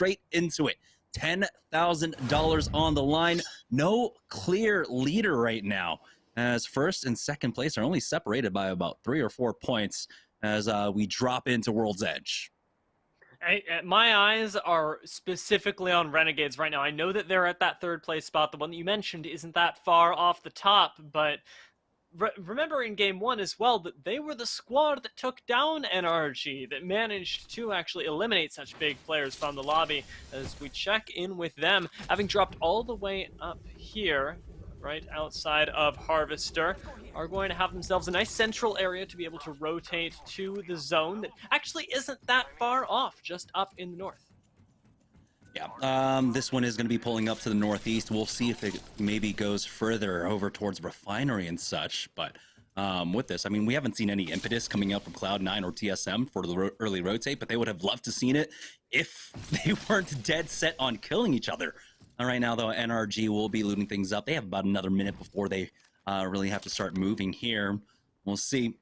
straight into it. $10,000 on the line. No clear leader right now, as first and second place are only separated by about 3 or 4 points as we drop into World's Edge. My eyes are specifically on Renegades right now. I know that they're at that third place spot. The one that you mentioned isn't that far off the top, but remember in game one as well that they were the squad that took down NRG, that managed to actually eliminate such big players from the lobby. As we check in with them, having dropped all the way up here, right outside of Harvester, are going to have themselves a nice central area to be able to rotate to the zone that actually isn't that far off, just up in the north. Yeah, this one is going to be pulling up to the northeast. We'll see if it maybe goes further over towards Refinery and such. But with this, I mean, we haven't seen any impetus coming up from Cloud9 or TSM for the early rotate, but they would have loved to seen it if they weren't dead set on killing each other. Right now, though, NRG will be looting things up. They have about another minute before they really have to start moving here. We'll see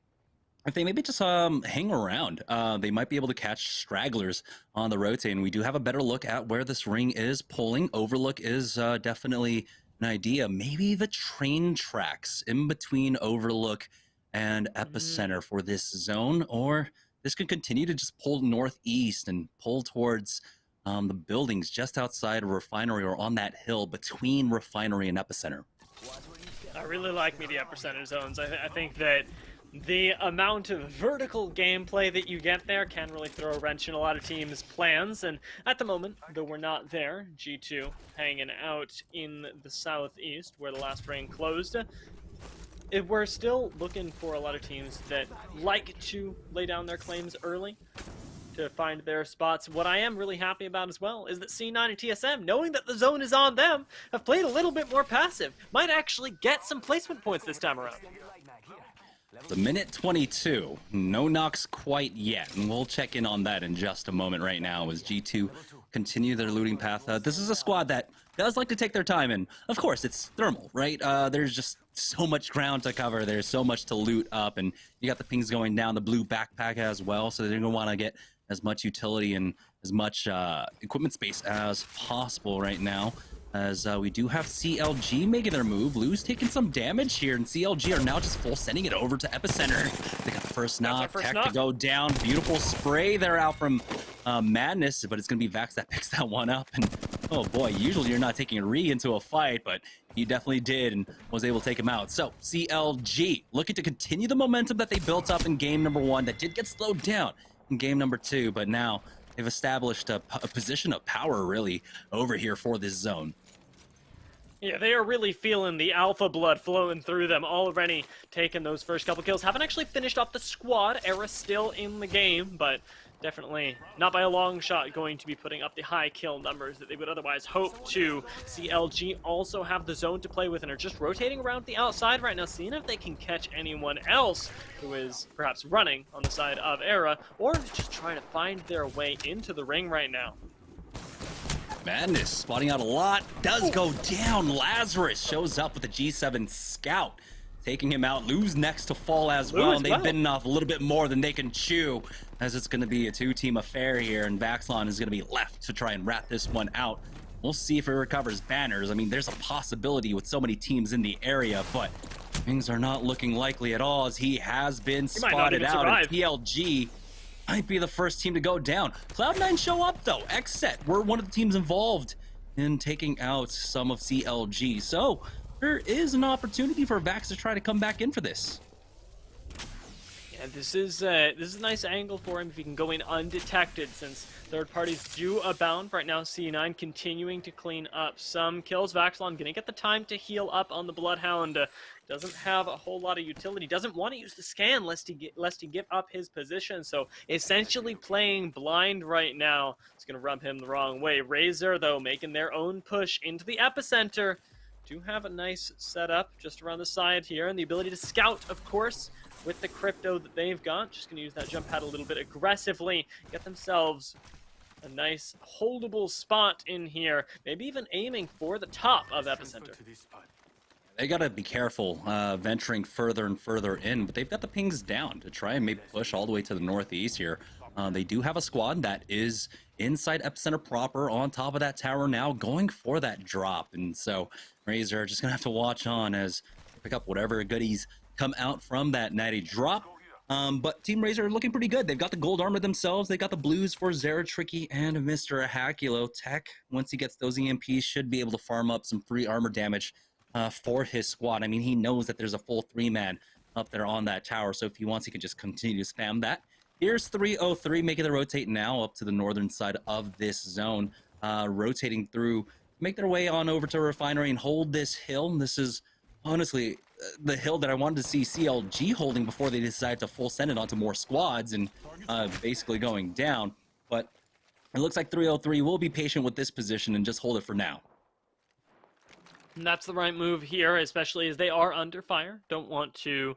if they maybe just hang around. They might be able to catch stragglers on the rotate, and we do have a better look at where this ring is pulling. Overlook is definitely an idea. Maybe the train tracks in between Overlook and Epicenter for this zone, or this could continue to just pull northeast and pull towards the buildings just outside of Refinery or on that hill between Refinery and Epicenter. I really like me the Epicenter zones. I think that the amount of vertical gameplay that you get there can really throw a wrench in a lot of teams' plans, and at the moment, though we're not there, G2 hanging out in the southeast where the last ring closed, we're still looking for a lot of teams that like to lay down their claims early to find their spots. What I am really happy about as well is that C9 and TSM, knowing that the zone is on them, have played a little bit more passive. Might actually get some placement points this time around. The minute 22, no knocks quite yet, and we'll check in on that in just a moment. Right now as G2 continue their looting path. This is a squad that does like to take their time, and of course it's thermal, right? There's just so much ground to cover, there's so much to loot up, and you got the pings going down, the blue backpack as well, so they're going to want to get as much utility and as much equipment space as possible right now. As we do have CLG making their move. Lou's taking some damage here, and CLG are now just full sending it over to Epicenter. They got the first knock, tech to go down. Beautiful spray there out from Madness, but it's going to be Vax that picks that one up. And oh boy, usually you're not taking a re into a fight, but he definitely did and was able to take him out. So CLG looking to continue the momentum that they built up in game number 1 that did get slowed down in game number 2, but now they've established a position of power really over here for this zone. Yeah, they are really feeling the alpha blood flowing through them, already taking those first couple kills. Haven't actually finished off the squad. Era still in the game, but definitely not by a long shot going to be putting up the high kill numbers that they would otherwise hope to. CLG also have the zone to play with and are just rotating around the outside right now, seeing if they can catch anyone else who is perhaps running on the side of Era, or just trying to find their way into the ring right now. Madness spotting out a lot, does go down. Lazarus shows up with a G7 scout, taking him out. Lou's next to fall as well, and they've bitten off a little bit more than they can chew, as it's going to be a 2-team affair here, and Vaxlon is going to be left to try and rat this one out. We'll see if it recovers banners. I mean, there's a possibility with so many teams in the area, but things are not looking likely at all, as he has been spotted out, and PLG might be the first team to go down. Cloud9 show up though. Xset were one of the teams involved in taking out some of CLG. So there is an opportunity for Vax to try to come back in for this. Yeah, this is a nice angle for him if he can go in undetected, since third parties do abound. Right now, C9 continuing to clean up some kills. Vaxlon gonna get the time to heal up on the Bloodhound. Doesn't have a whole lot of utility. Doesn't want to use the scan lest he give up his position. So essentially playing blind right now. It's gonna rub him the wrong way. Razor though making their own push into the epicenter. Do have a nice setup just around the side here, and the ability to scout, of course, with the crypto that they've got. Just gonna use that jump pad a little bit aggressively, get themselves a nice holdable spot in here, maybe even aiming for the top of epicenter. They gotta be careful venturing further and further in, but they've got the pings down to try and maybe push all the way to the northeast here. They do have a squad that is inside Epicenter proper on top of that tower now, going for that drop. And so Razor just going to have to watch on as they pick up whatever goodies come out from that natty drop. But Team Razor are looking pretty good. They've got the gold armor themselves. They got the blues for Zera, Tricky, and Mr. Hakulo. Tech, once he gets those EMPs, should be able to farm up some free armor damage for his squad. I mean, he knows that there's a full 3-man up there on that tower, so if he wants, he can just continue to spam that. Here's 303 making the rotate now up to the northern side of this zone, rotating through, make their way on over to Refinery and hold this hill. This is honestly the hill that I wanted to see CLG holding before they decided to full send it onto more squads and basically going down. But it looks like 303 will be patient with this position and just hold it for now. And that's the right move here, especially as they are under fire. Don't want to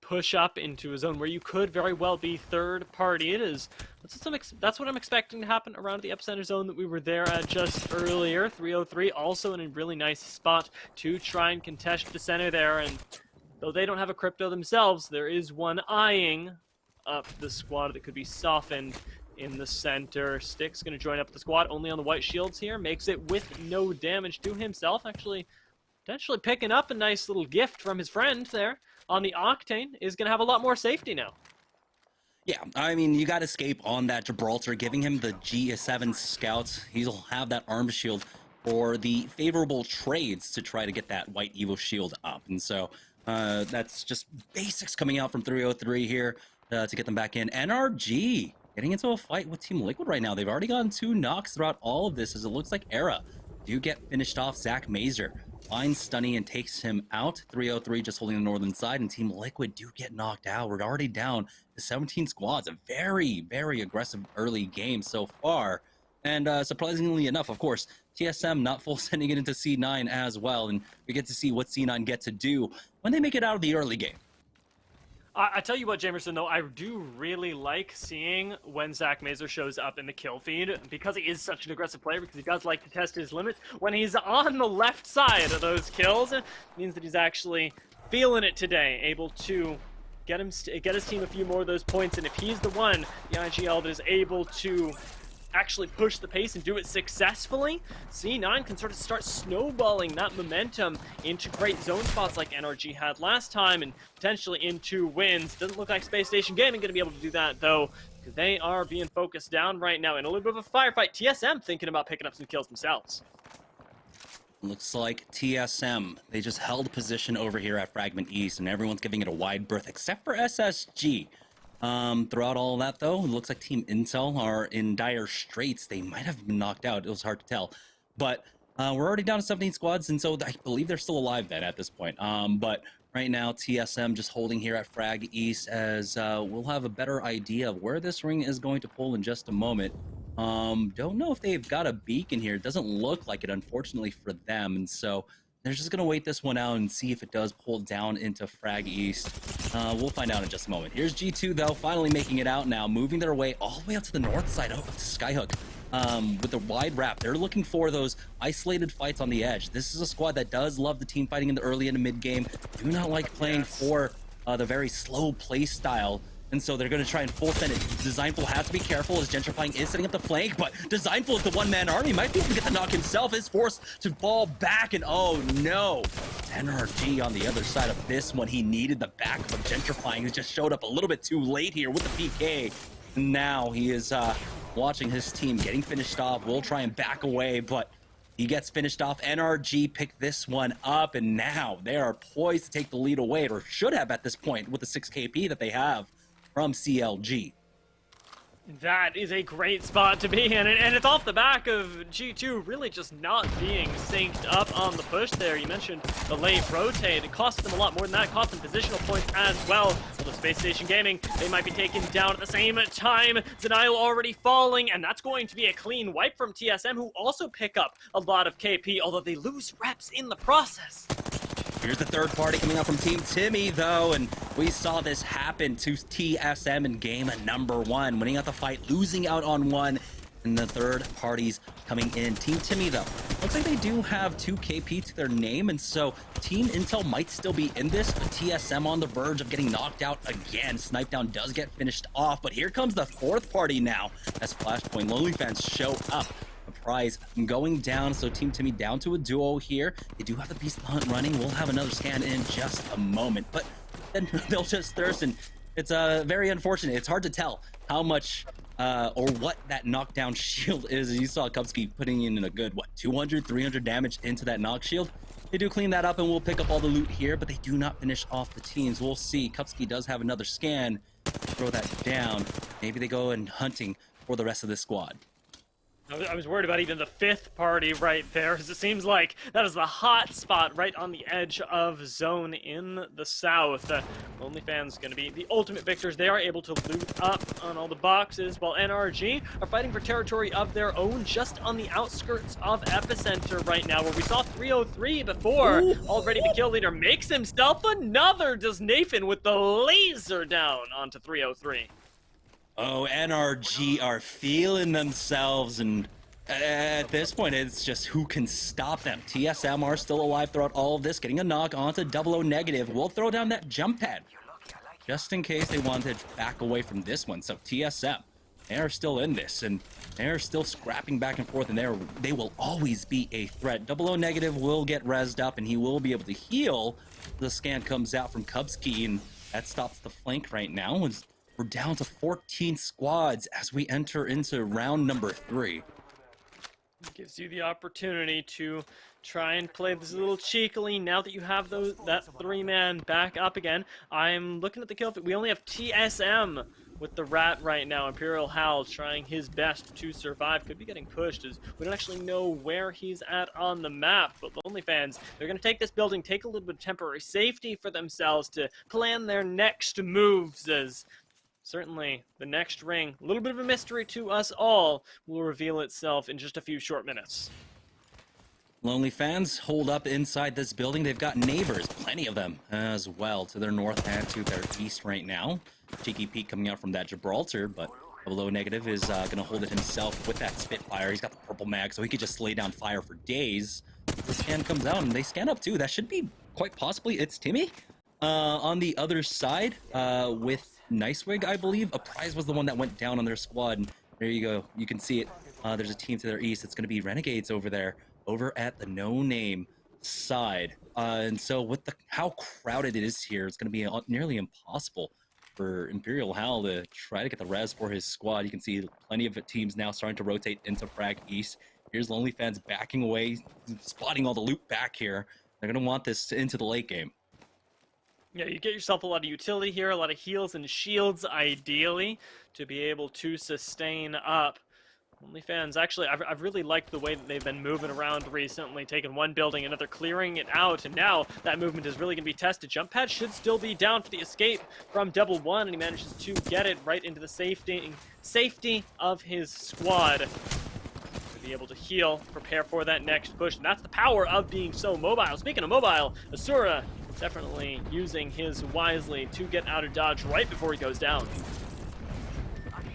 push up into a zone where you could very well be third party. That's what I'm expecting to happen around the epicenter zone that we were there at just earlier. 303 also in a really nice spot to try and contest the center there, and though they don't have a crypto themselves, there is one eyeing up the squad that could be softened in the center. Stick's going to join up the squad only on the white shields here, makes it with no damage to himself, actually potentially picking up a nice little gift from his friend there on the Octane. Is going to have a lot more safety now. Yeah, I mean, you got escape on that Gibraltar, giving him the G7 scouts. He'll have that arm shield for the favorable trades to try to get that white Evo shield up. And so that's just basics coming out from 303 here to get them back in. NRG getting into a fight with Team Liquid right now. They've already gotten 2 knocks throughout all of this, as it looks like Era do get finished off. Zach Mazer finds Stunny and takes him out. 303 just holding the northern side, and Team Liquid do get knocked out. We're already down to 17 squads. A very, very aggressive early game so far. And surprisingly enough, of course, TSM not full sending it into C9 as well. And we get to see what C9 get to do when they make it out of the early game. I tell you what, Jamerson, though, I do really like seeing when Zach Mazer shows up in the kill feed, because he is such an aggressive player, because he does like to test his limits. When he's on the left side of those kills, it means that he's actually feeling it today, able to get his team a few more of those points. And if he's the one, the IGL, that is able to actually push the pace and do it successfully, C9 can sort of start snowballing that momentum into great zone spots like NRG had last time, and potentially into wins. Doesn't look like Space Station Gaming going to be able to do that, though, because they are being focused down right now in a little bit of a firefight. TSM thinking about picking up some kills themselves. Looks like TSM, they just held position over here at Fragment East, and everyone's giving it a wide berth except for SSG. Throughout all of that, though, it looks like Team Intel are in dire straits. They might have been knocked out. It was hard to tell. But we're already down to 17 squads, and so I believe they're still alive then at this point. But right now, TSM just holding here at Frag East, as we'll have a better idea of where this ring is going to pull in just a moment. Don't know if they've got a beacon here. It doesn't look like it, unfortunately, for them. And so they're just going to wait this one out and see if it does pull down into Frag East. We'll find out in just a moment. Here's G2, though, finally making it out now, moving their way all the way up to the north side, over to Skyhook. With the wide wrap, they're looking for those isolated fights on the edge. This is a squad that does love the team fighting in the early and mid game. Do not like playing for the very slow play style. And so they're going to try and full send it. Designful has to be careful as Gentrifying is setting up the flank, but Designful is the one-man army. Might be able to get the knock himself. Is forced to fall back, and oh no. NRG on the other side of this one. He needed the backup of Gentrifying, who just showed up a little bit too late here with the PK. Now he is watching his team getting finished off. We'll try and back away, but he gets finished off. NRG picked this one up, and now they are poised to take the lead away, or should have at this point, with the 6 KP that they have from CLG. That is a great spot to be in, and it's off the back of G2 really just not being synced up on the push there. You mentioned the late rotate. It cost them a lot more than that. It cost them positional points as well. Although Space Station Gaming, they might be taken down at the same time. Zenile already falling, and that's going to be a clean wipe from TSM, who also pick up a lot of KP, although they lose reps in the process. Here's the third party coming out from Team Timmy, though, and we saw this happen to TSM in game number 1, winning out the fight, losing out on one. and the third parties coming in. Team Timmy, though, looks like they do have 2 KP to their name, and so Team Intel might still be in this, but TSM on the verge of getting knocked out again. Snipe Down does get finished off, but here comes the 4th party now as Flashpoint Lonely Fans show up. A prize going down, so Team Timmy down to a duo here. They do have the Beast Hunt running. We'll have another scan in just a moment, but then they'll just thirst, and it's very unfortunate. It's hard to tell how much or what that knockdown shield is. You saw Kubsky putting in a good, 200, 300 damage into that knock shield. They do clean that up, and we'll pick up all the loot here, but they do not finish off the teams. We'll see. Kubsky does have another scan. Throw that down. Maybe they go and hunting for the rest of this squad. I was worried about even the 5th party right there, because it seems like that is the hot spot right on the edge of zone in the south. Lonely Fans going to be the ultimate victors. They are able to loot up on all the boxes, while NRG are fighting for territory of their own just on the outskirts of Epicenter right now, where we saw 303 before. Ooh. Already the kill leader makes himself another. Does Nathan with the laser down onto 303. Oh, NRG are feeling themselves, and at this point, it's just who can stop them. TSM are still alive throughout all of this, getting a knock onto 00 negative. We'll throw down that jump pad, just in case they want to back away from this one. So TSM, they are still in this, and they're still scrapping back and forth, and they will always be a threat. 00 negative will get rezzed up, and he will be able to heal. The scan comes out from Kubsky, and that stops the flank right now. We're down to 14 squads as we enter into round number 3. It gives you the opportunity to try and play this a little cheekily now that you have that 3-man back up again. I'm looking at the kill feed. We only have TSM with the rat right now. Imperial Hal trying his best to survive. Could be getting pushed as we don't actually know where he's at on the map. But Lonely Fans, they're going to take this building, take a little bit of temporary safety for themselves to plan their next moves, as certainly the next ring, a little bit of a mystery to us all, will reveal itself in just a few short minutes. Lonely Fans hold up inside this building. They've got neighbors, plenty of them as well, to their north and to their east right now. Cheeky Pete coming out from that Gibraltar, but 00 negative is going to hold it himself with that Spitfire. He's got the purple mag, so he could just lay down fire for days. The scan comes out, and they scan up too. That should be quite possibly it's Timmy. On the other side, with Nicewig, I believe. A prize was the one that went down on their squad. And there you go. You can see it. There's a team to their east. It's going to be Renegades over there, over at the no-name side. And so with how crowded it is here, it's going to be nearly impossible for Imperial Hal to try to get the res for his squad. You can see plenty of teams now starting to rotate into Frag East. Here's Lonely Fans backing away, spotting all the loot back here. They're going to want this into the late game. Yeah, you get yourself a lot of utility here, a lot of heals and shields, ideally, to be able to sustain up. Lonely Fans, actually, I've really liked the way that they've been moving around recently, taking one building, another, clearing it out, and now that movement is really going to be tested. Jump pad should still be down for the escape from 1, and he manages to get it right into the safety of his squad. To be able to heal, prepare for that next push, and that's the power of being so mobile. Speaking of mobile, Asura definitely using his wisely to get out of dodge right before he goes down.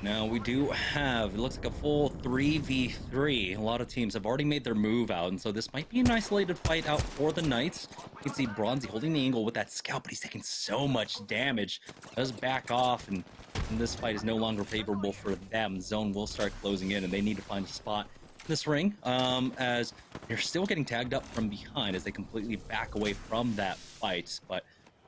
Now we do have, it looks like a full 3v3. A lot of teams have already made their move out, and so this might be an isolated fight out for the Knights. You can see Bronzy holding the angle with that scout, but he's taking so much damage. Does back off, and this fight is no longer favorable for them. Zone will start closing in, and they need to find a spot this ring, as they're still getting tagged up from behind as they completely back away from that fight. But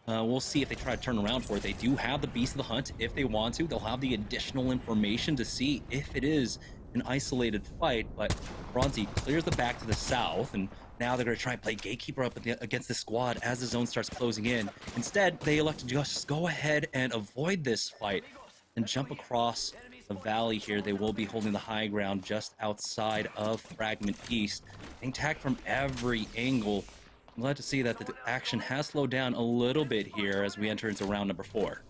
we'll see if they try to turn around for it. They do have the Beast of the Hunt if they want to. They'll have the additional information to see if it is an isolated fight, but Bronzy clears the back to the south, and now they're going to try and play gatekeeper up against the squad as the zone starts closing in. Instead, they elect to just go ahead and avoid this fight and jump across the valley here. They will be holding the high ground just outside of Fragment East, being tagged from every angle. I'm glad to see that the action has slowed down a little bit here as we enter into round number 4.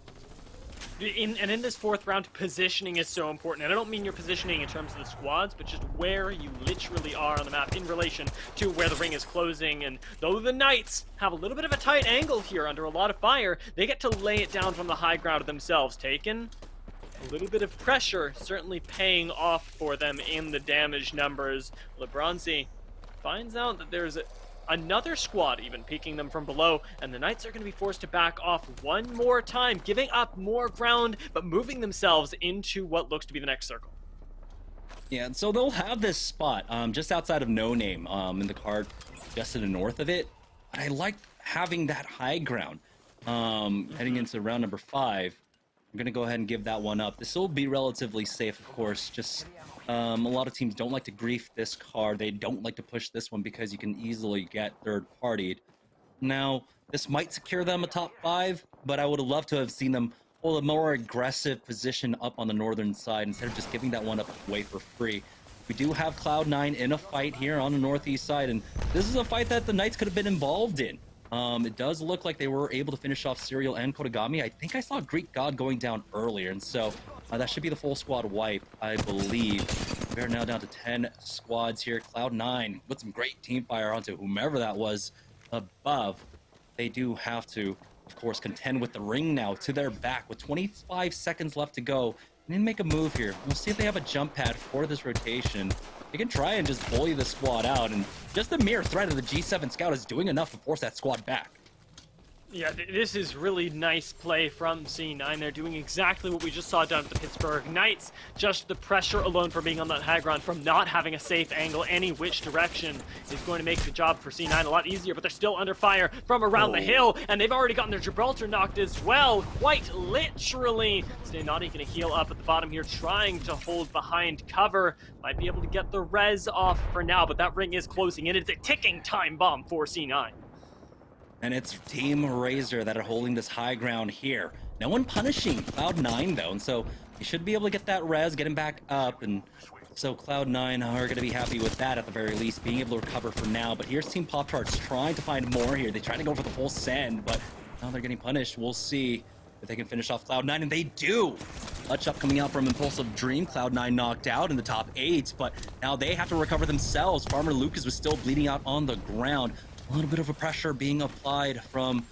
In this 4th round, positioning is so important. And I don't mean your positioning in terms of the squads, but just where you literally are on the map in relation to where the ring is closing. And though the Knights have a little bit of a tight angle here under a lot of fire, they get to lay it down from the high ground themselves. Taken A little bit of pressure certainly paying off for them in the damage numbers. LeBronzi finds out that there's another squad even peeking them from below, and the Knights are going to be forced to back off one more time, giving up more ground, but moving themselves into what looks to be the next circle. Yeah, and so they'll have this spot just outside of No Name in the card, just to the north of it. But I like having that high ground heading into round number 5. I'm going to go ahead and give that one up. This will be relatively safe, of course. Just a lot of teams don't like to grief this card. They don't like to push this one because you can easily get third-partied. Now, this might secure them a top 5, but I would have loved to have seen them hold a more aggressive position up on the northern side instead of just giving that one up away for free. We do have Cloud9 in a fight here on the northeast side, and this is a fight that the Knights could have been involved in. It does look like they were able to finish off Serial and Kodagami. I think I saw Greek God going down earlier, and so that should be the full squad wipe, I believe. We're now down to 10 squads here. Cloud9 with some great team fire onto whomever that was above. They do have to, of course, contend with the ring now to their back with 25 seconds left to go. And then make a move here. We'll see if they have a jump pad for this rotation. They can try and just bully the squad out, and just the mere threat of the G7 scout is doing enough to force that squad back. Yeah, this is really nice play from C9. They're doing exactly what we just saw done at the Pittsburgh Knights. Just the pressure alone from being on that high ground, from not having a safe angle any which direction, is going to make the job for C9 a lot easier, but they're still under fire from around the hill, and they've already gotten their Gibraltar knocked as well, quite literally. Stay Naughty gonna heal up at the bottom here, trying to hold behind cover. Might be able to get the res off for now, but that ring is closing in. It's a ticking time bomb for C9. And it's Team Razor that are holding this high ground here. No one punishing Cloud9 though, and so you should be able to get that res, get him back up, and so Cloud9 are going to be happy with that at the very least, being able to recover for now. But here's Team Pop Tarts trying to find more here. They try to go for the full send, but now they're getting punished. We'll see if they can finish off Cloud9, and they do! Clutch up coming out from Impulsive Dream. Cloud9 knocked out in the top 8, but now they have to recover themselves. Farmer Lucas was still bleeding out on the ground. A little bit of a pressure being applied from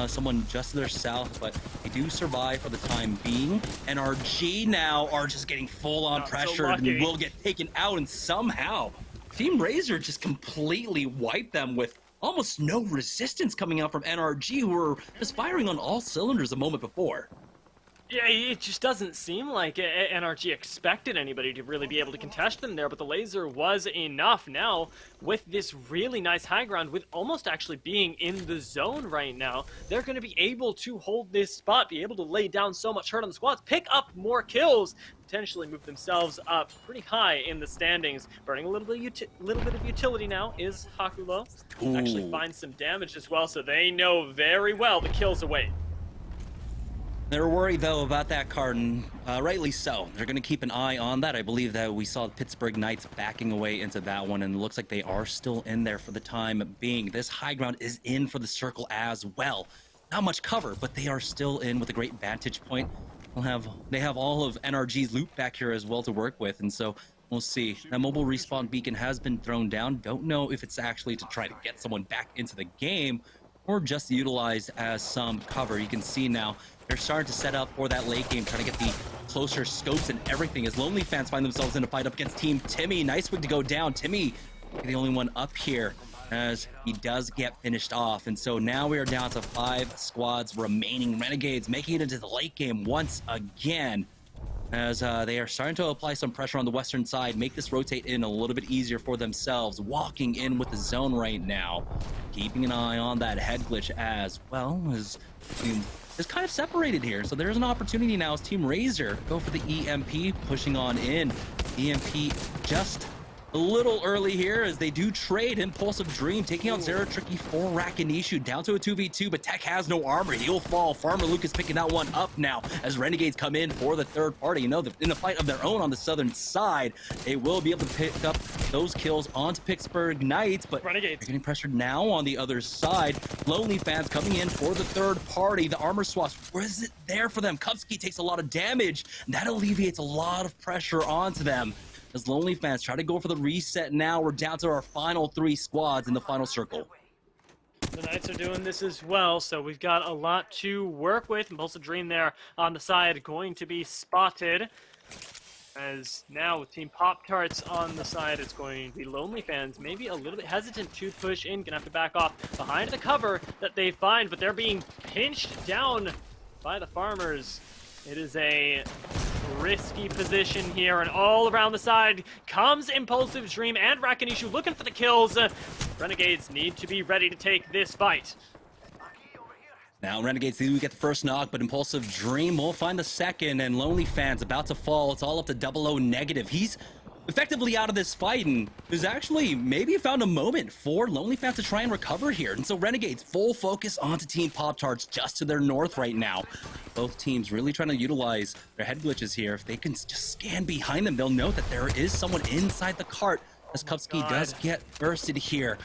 someone just to their south, but they do survive for the time being. NRG now are just getting full-on pressure and will get taken out, and somehow Team Razor just completely wiped them with almost no resistance coming out from NRG, who were just firing on all cylinders a moment before. Yeah, it just doesn't seem like NRG expected anybody to really be able to contest them there, but the laser was enough. Now, with this really nice high ground, with almost actually being in the zone right now, they're going to be able to hold this spot, be able to lay down so much hurt on the squads, pick up more kills, potentially move themselves up pretty high in the standings. Burning a little bit of utility now is Hakulo. Actually finds some damage as well, so they know very well the kills away. They're worried, though, about that card, and rightly so. They're going to keep an eye on that. I believe that we saw the Pittsburgh Knights backing away into that one, and it looks like they are still in there for the time being. This high ground is in for the circle as well. Not much cover, but they are still in with a great vantage point. They have all of NRG's loot back here as well to work with, and so we'll see. That mobile respawn beacon has been thrown down. Don't know if it's actually to try to get someone back into the game or just utilized as some cover. You can see now they're starting to set up for that late game, trying to get the closer scopes and everything as Lonely Fans find themselves in a fight up against Team Timmy. Nice wig to go down. Timmy, the only one up here as he does get finished off. And so now we are down to 5 squads remaining. Renegades making it into the late game once again as they are starting to apply some pressure on the western side, make this rotate in a little bit easier for themselves, walking in with the zone right now, keeping an eye on that head glitch as well as is kind of separated here. So there's an opportunity now as Team Razor go for the EMP, pushing on in. EMP just a little early here as they do trade Impulsive Dream, taking out Zera Tricky for Rakinishu down to a 2v2, but Tech has no armor. He'll fall. Farmer Lucas picking that one up now as Renegades come in for the third party. You know, in a fight of their own on the southern side, they will be able to pick up those kills onto Pittsburgh Knights, but Renegades they're getting pressured now on the other side. Lonely Fans coming in for the third party. The armor swaps, where is it there for them? Kupski takes a lot of damage, and that alleviates a lot of pressure onto them. As Lonely Fans try to go for the reset now, we're down to our final 3 squads in the final circle. The Knights are doing this as well, so we've got a lot to work with. Impulsive Dream there on the side, going to be spotted. As now with Team Pop-Tarts on the side, it's going to be Lonely Fans, maybe a little bit hesitant to push in, gonna have to back off behind the cover that they find, but they're being pinched down by the farmers. It is a risky position here, and all around the side comes Impulsive Dream and Rakinishu looking for the kills. Renegades need to be ready to take this fight. Now Renegades do get the first knock, but Impulsive Dream will find the second, and Lonely Fans about to fall. It's all up to 00 negative. He's effectively out of this fight, and there's actually maybe found a moment for Lonely Fans to try and recover here. And so Renegades full focus onto Team Pop-Tarts just to their north right now. Both teams really trying to utilize their head glitches here. If they can just scan behind them, they'll know that there is someone inside the cart as Kupski does get bursted here.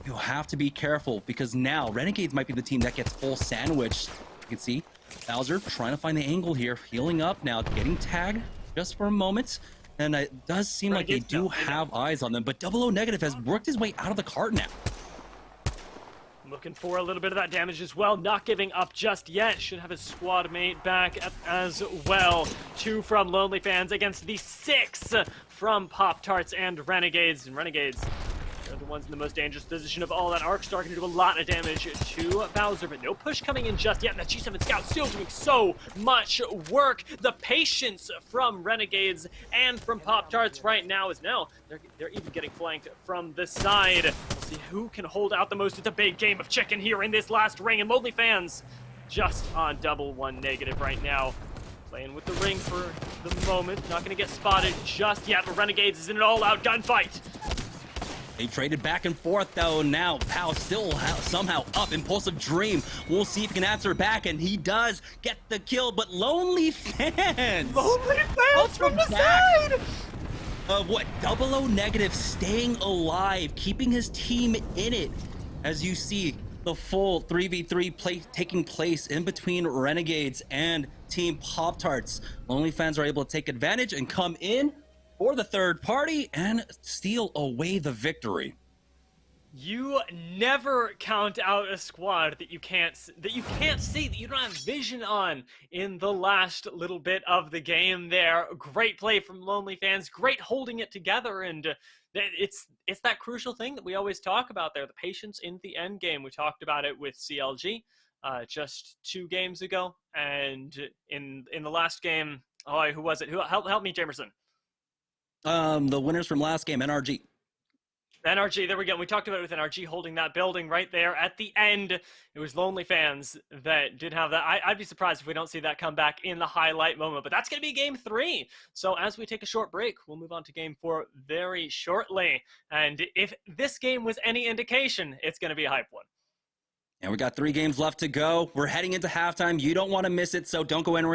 You have to be careful because now Renegades might be the team that gets full sandwiched. You can see Bowser trying to find the angle here, healing up now, getting tagged just for a moment. And it does seem like they do have eyes on them, but 00 negative has worked his way out of the cart now. Looking for a little bit of that damage as well, not giving up just yet. Should have his squad mate back as well. 2 from Lonely Fans against the 6 from Pop-Tarts and Renegades. And Renegades, they're the ones in the most dangerous position of all. That Arcstar going to do a lot of damage to Bowser, but no push coming in just yet. And that G7 Scout still doing so much work. The patience from Renegades and from Pop-Tarts right now is they're even getting flanked from the side. We'll see who can hold out the most. It's a big game of chicken here in this last ring, and Lonely Fans just on 1 negative right now. Playing with the ring for the moment. Not going to get spotted just yet, but Renegades is in an all-out gunfight. They traded back and forth, though. Now, Pow still somehow up. Impulsive Dream. We'll see if he can answer back, and he does get the kill, but Lonely Fans! Lonely Fans from the side! Of what? 00 negative staying alive, keeping his team in it. As you see, the full 3v3 taking place in between Renegades and Team Pop-Tarts. Lonely Fans are able to take advantage and come in for the third party and steal away the victory. You never count out a squad that you can't see, that you don't have vision on in the last little bit of the game there. Great play from Lonely Fans, great holding it together, and it's that crucial thing that we always talk about there, the patience in the end game. We talked about it with CLG just 2 games ago, and in the last game, who was it? Help me, Jamerson. The winners from last game, NRG. NRG, there we go. We talked about it with NRG holding that building right there at the end. It was Lonely Fans that did have that. I'd be surprised if we don't see that come back in the highlight moment, but that's going to be game 3. So as we take a short break, we'll move on to game 4 very shortly. And if this game was any indication, it's going to be a hype one. And we got 3 games left to go. We're heading into halftime. You don't want to miss it, so don't go anywhere.